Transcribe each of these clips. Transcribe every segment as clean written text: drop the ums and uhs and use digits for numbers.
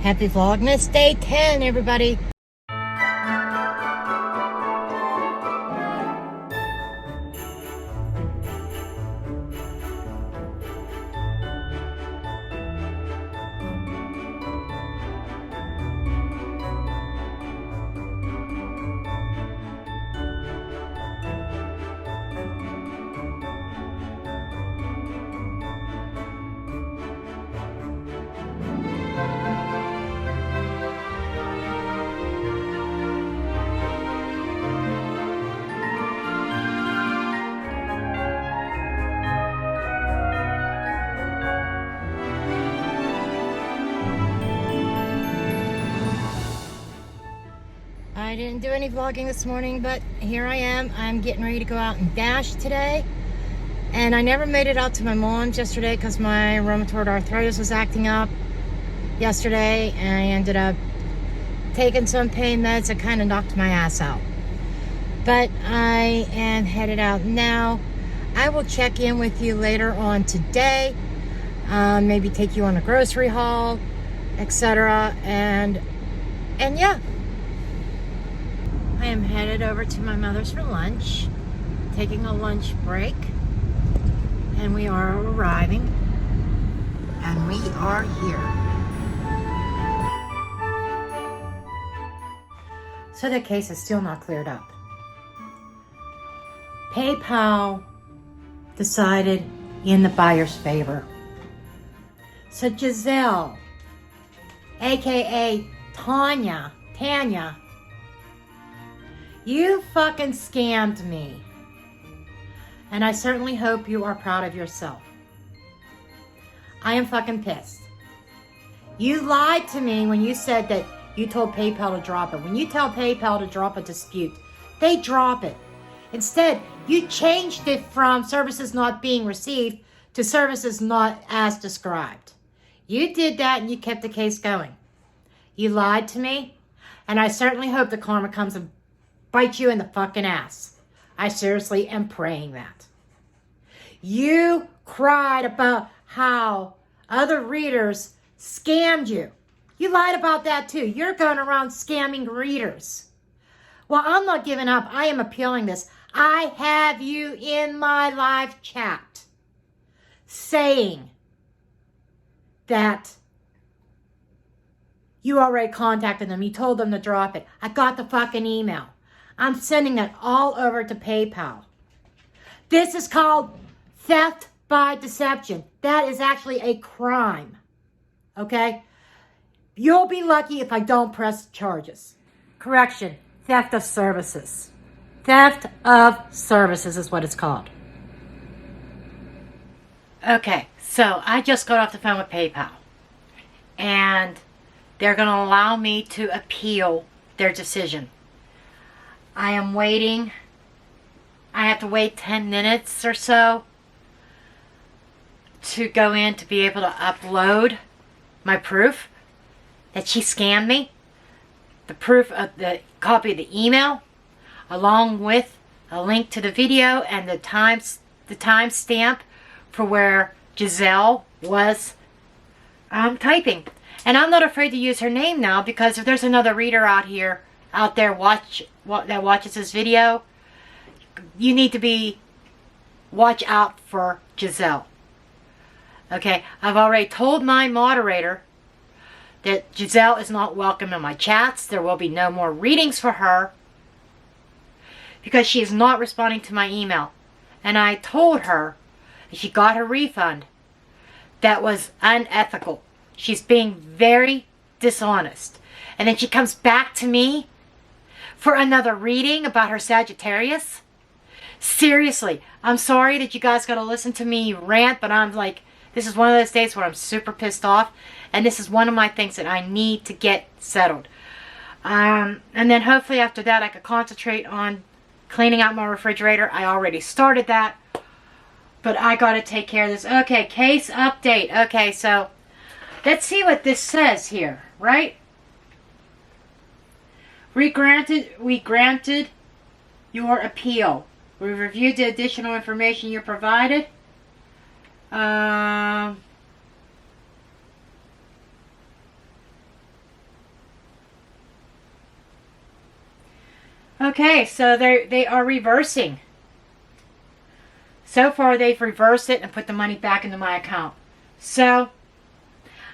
Happy Vlogmas Day 10, everybody. I didn't do any vlogging this morning, but here I am. I'm getting ready to go out and dash today. And I never made it out to my mom's yesterday because my rheumatoid arthritis was acting up yesterday. And I ended up taking some pain meds that kind of knocked my ass out. But I am headed out now. I will check in with you later on today. Maybe take you on a grocery haul, etc. And yeah. I am headed over to my mother's for lunch, taking a lunch break, and we are arriving, and we are here. So the case is still not cleared up. PayPal decided in the buyer's favor. So Giselle, aka Tanya, you fucking scammed me. And I certainly hope you are proud of yourself. I am fucking pissed. You lied to me when you said that you told PayPal to drop it. When you tell PayPal to drop a dispute, they drop it. Instead, you changed it from services not being received to services not as described. You did that and you kept the case going. You lied to me, and I certainly hope the karma comes and bite you in the fucking ass. I seriously am praying that. You cried about how other readers scammed you. You lied about that too. You're going around scamming readers. Well, I'm not giving up. I am appealing this. I have you in my live chat saying that you already contacted them. You told them to drop it. I got the fucking email. I'm sending that all over to PayPal. This is called theft by deception. That is actually a crime. Okay? You'll be lucky if I don't press charges. Correction. Theft of services. Theft of services is what it's called. Okay, so I just got off the phone with PayPal. And they're going to allow me to appeal their decision. I am waiting. I have to wait 10 minutes or so to go in to be able to upload my proof that she scammed me. The proof of the copy of the email, along with a link to the video and the timestamp for where Giselle was typing. And I'm not afraid to use her name now, because if there's another reader out there that watches this video, you need to watch out for Giselle. Okay, I've already told my moderator that Giselle is not welcome in my chats. There will be no more readings for her because she is not responding to my email. And I told her that she got her refund. That was unethical. She's being very dishonest. And then she comes back to me for another reading about her Sagittarius. Seriously, I'm sorry that you guys got to listen to me rant, but I'm like, this is one of those days where I'm super pissed off, and this is one of my things that I need to get settled. And then hopefully after that I could concentrate on cleaning out my refrigerator. I already started that, but I got to take care of this. Okay, case update. Okay, so let's see what this says here, right? We granted your appeal. We reviewed the additional information you provided. Okay, so they are reversing. So far, they've reversed it and put the money back into my account. So,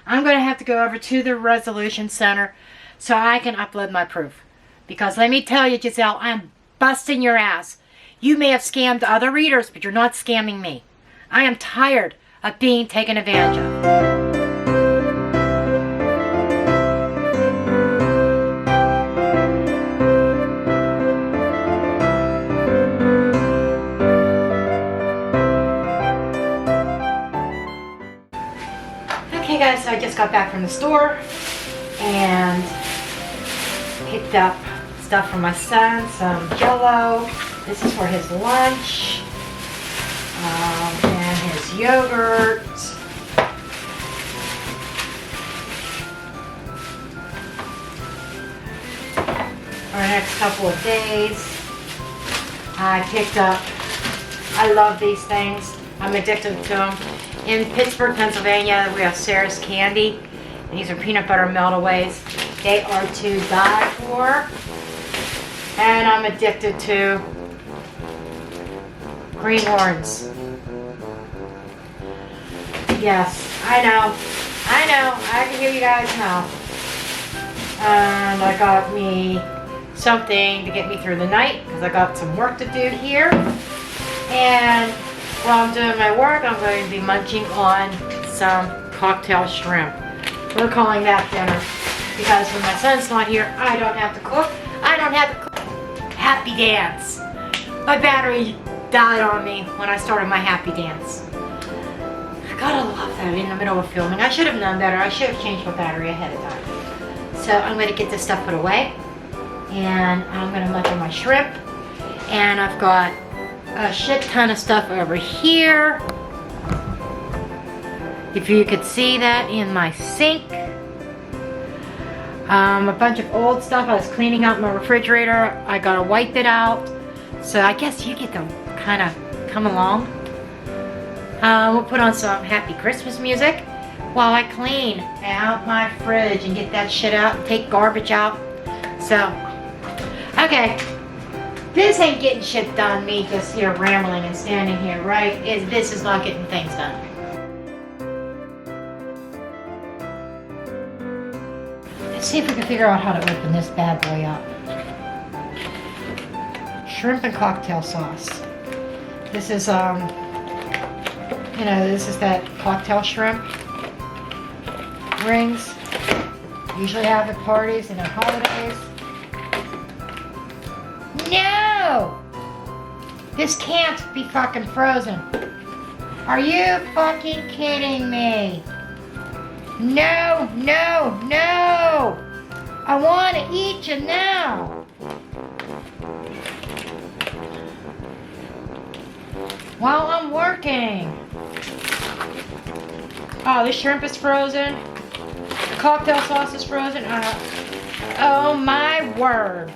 I'm going to have to go over to the Resolution Center so I can upload my proof. Because let me tell you, Giselle, I'm busting your ass. You may have scammed other readers, but you're not scamming me. I am tired of being taken advantage of. Okay guys, so I just got back from the store and picked up stuff for my son, some Jell-O. This is for his lunch, and his yogurt. For the next couple of days, I picked up, I love these things. I'm addicted to them. In Pittsburgh, Pennsylvania, we have Sarah's Candy. These are peanut butter meltaways. They are to die for. And I'm addicted to greenhorns. Yes, I know. I can hear you guys now. And I got me something to get me through the night because I got some work to do here. And while I'm doing my work, I'm going to be munching on some cocktail shrimp. We're calling that dinner because when my son's not here, I don't have to cook. I don't have to cook. Happy dance. My battery died on me when I started my happy dance. I gotta love that in the middle of filming. I should have known better. I should have changed my battery ahead of time. So I'm going to get this stuff put away. And I'm going to munch on my shrimp. And I've got a shit ton of stuff over here. If you could see that in my sink. A bunch of old stuff. I was cleaning out my refrigerator. I gotta wipe it out. So I guess you get to kind of come along. We'll put on some Happy Christmas music while I clean out my fridge and get that shit out and take garbage out. So, okay. This ain't getting shit done, me just here rambling and standing here, right? This is not getting things done. Let's see if we can figure out how to open this bad boy up. Shrimp and cocktail sauce. This is, this is that cocktail shrimp rings. Usually have at parties and at holidays. No! This can't be fucking frozen. Are you fucking kidding me? No, no, no! I want to eat you now! While I'm working. Oh, this shrimp is frozen. The cocktail sauce is frozen. Oh my word.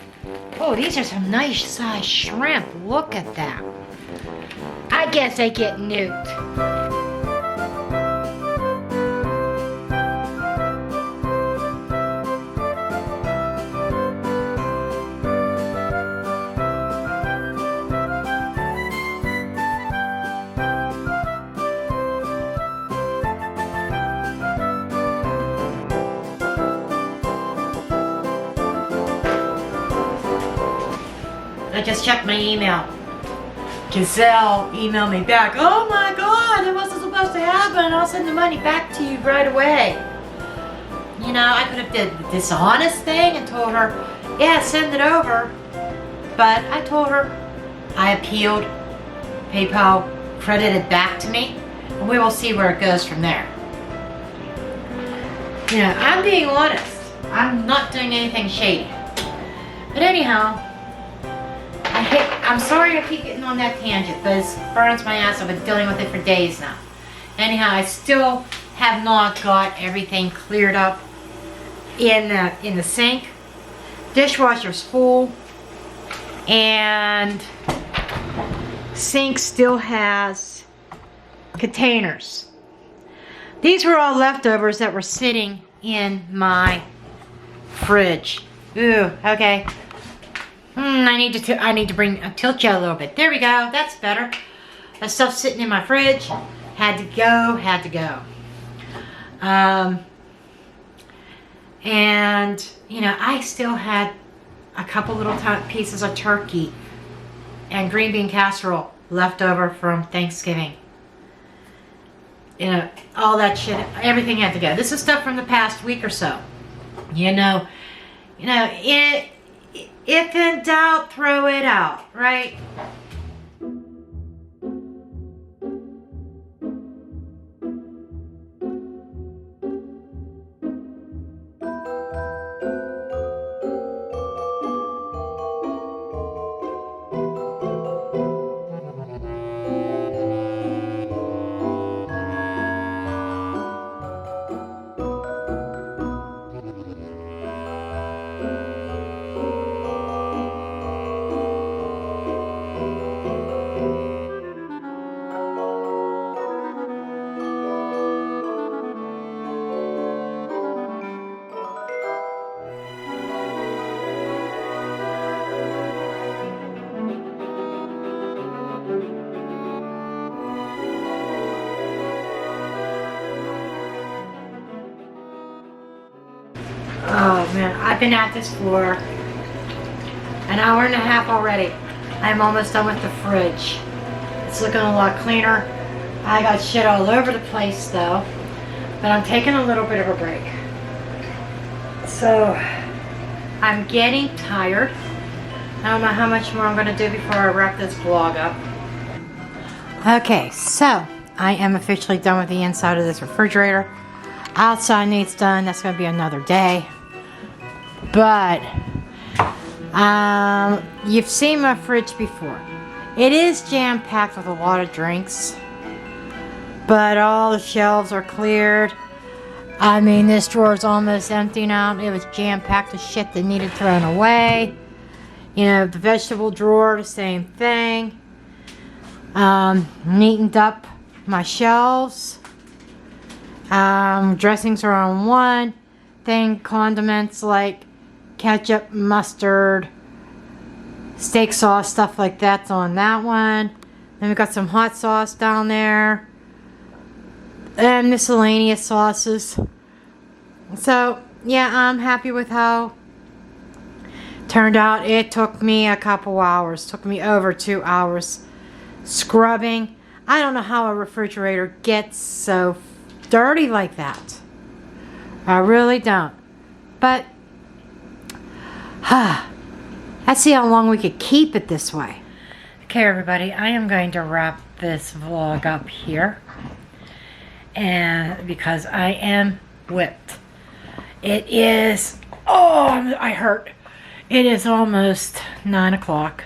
Oh, these are some nice sized shrimp. Look at that. I guess they get nuked. I just checked my email. Giselle emailed me back. Oh my God, that wasn't supposed to happen. I'll send the money back to you right away. You know, I could have did the dishonest thing and told her, yeah, send it over. But I told her I appealed. PayPal credited back to me. And we will see where it goes from there. You know, I'm being honest. I'm not doing anything shady. But anyhow, I'm sorry I keep getting on that tangent, but it burns my ass. I've been dealing with it for days now. Anyhow, I still have not got everything cleared up in the sink. Dishwasher's full, and sink still has containers. These were all leftovers that were sitting in my fridge. Ooh, okay. I need to bring tilt you a little bit. There we go. That's better. That stuff's sitting in my fridge. Had to go. Had to go. And you know, I still had a couple little pieces of turkey and green bean casserole left over from Thanksgiving. You know, all that shit. Everything had to go. This is stuff from the past week or so. You know, if in doubt, throw it out, right? Oh man, I've been at this for an hour and a half already. I'm almost done with the fridge. It's looking a lot cleaner. I got shit all over the place though, but I'm taking a little bit of a break. So, I'm getting tired. I don't know how much more I'm going to do before I wrap this vlog up. Okay, so I am officially done with the inside of this refrigerator. Outside needs done. That's going to be another day. But you've seen my fridge before. It is jam-packed with a lot of drinks, but all the shelves are cleared. I mean, this drawer is almost empty now. It was jam-packed with shit that needed thrown away. You know, the vegetable drawer, the same thing. Neatened up my shelves. Dressings are on one thing. Condiments like ketchup, mustard, steak sauce, stuff like that's on that one. Then we got some hot sauce down there. And miscellaneous sauces. So, yeah, I'm happy with how it turned out. It took me a couple hours. It took me over 2 hours scrubbing. I don't know how a refrigerator gets so dirty like that. I really don't. But let's see how long we could keep it this way. Okay, everybody, I am going to wrap this vlog up here, and because I am whipped. It is, oh, I hurt. It is almost 9 o'clock.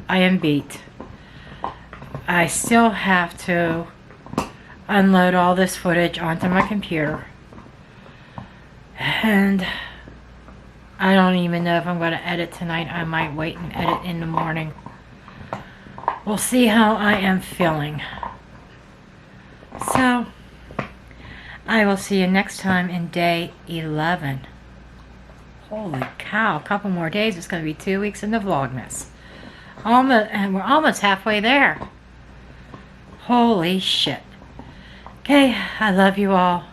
I am beat. I still have to unload all this footage onto my computer. And I don't even know if I'm going to edit tonight. I might wait and edit in the morning. We'll see how I am feeling. So, I will see you next time in day 11. Holy cow, a couple more days. It's going to be 2 weeks in the Vlogmas. And we're almost halfway there. Holy shit. Okay, I love you all.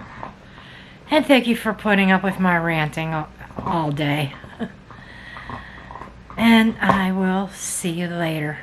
And thank you for putting up with my ranting all day. And I will see you later.